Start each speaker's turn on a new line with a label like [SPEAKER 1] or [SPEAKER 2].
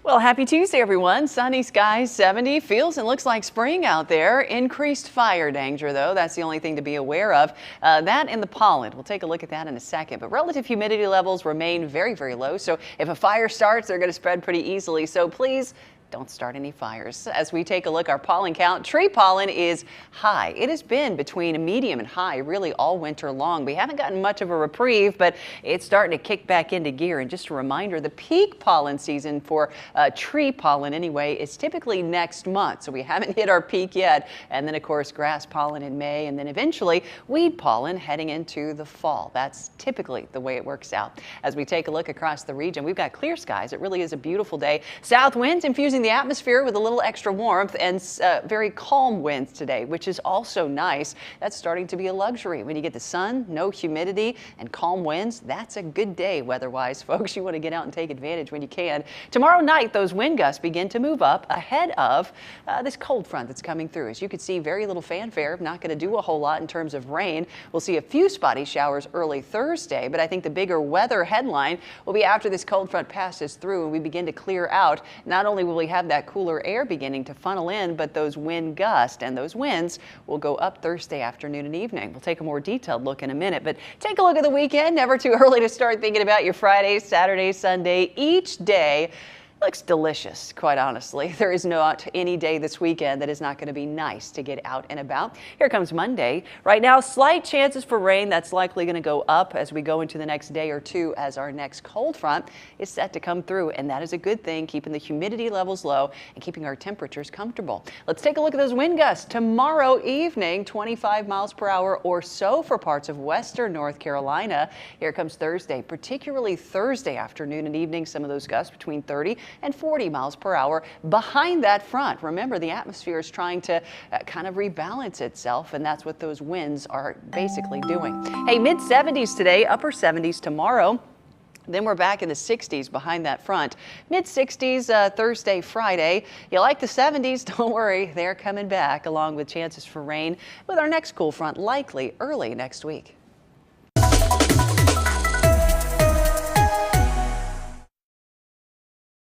[SPEAKER 1] Well, happy Tuesday, everyone. Sunny skies, 70. Feels and looks like spring out there. Increased fire danger, though. That's the only thing to be aware of. That and the pollen. We'll take a look at that in a second. But relative humidity levels remain very, very low. So if a fire starts, they're going to spread pretty easily. So please don't start any fires. As we take a look, our pollen count, tree pollen is high. It has been between medium and high really all winter long. We haven't gotten much of a reprieve, but it's starting to kick back into gear. And just a reminder, the peak pollen season for tree pollen anyway is typically next month. So we haven't hit our peak yet. And then of course, grass pollen in May, and then eventually weed pollen heading into the fall. That's typically the way it works out. As we take a look across the region, we've got clear skies. It really is a beautiful day. South winds infusing the atmosphere with a little extra warmth and very calm winds today, which is also nice. That's starting to be a luxury. When you get the sun, no humidity, and calm winds, that's a good day weather-wise, folks. You want to get out and take advantage when you can. Tomorrow night, those wind gusts begin to move up ahead of this cold front that's coming through. As you can see, very little fanfare, not going to do a whole lot in terms of rain. We'll see a few spotty showers early Thursday, but I think the bigger weather headline will be after this cold front passes through and we begin to clear out. Not only will we have that cooler air beginning to funnel in, but those wind gusts and those winds will go up Thursday afternoon and evening. We'll take a more detailed look in a minute, but take a look at the weekend. Never too early to start thinking about your Friday, Saturday, Sunday. Each day looks delicious, quite honestly. There is not any day this weekend that is not going to be nice to get out and about. Here comes Monday. Right now, slight chances for rain. That's likely going to go up as we go into the next day or two as our next cold front is set to come through. And that is a good thing, keeping the humidity levels low and keeping our temperatures comfortable. Let's take a look at those wind gusts. Tomorrow evening, 25 miles per hour or so for parts of western North Carolina. Here comes Thursday, particularly Thursday afternoon and evening. Some of those gusts between 30 and 40 miles per hour behind that front. Remember, the atmosphere is trying to kind of rebalance itself, and that's what those winds are basically doing. Hey, mid 70s today, upper 70s tomorrow. Then we're back in the 60s behind that front. Mid 60s Thursday, Friday. You like the 70s? Don't worry, they're coming back along with chances for rain with our next cool front likely early next week.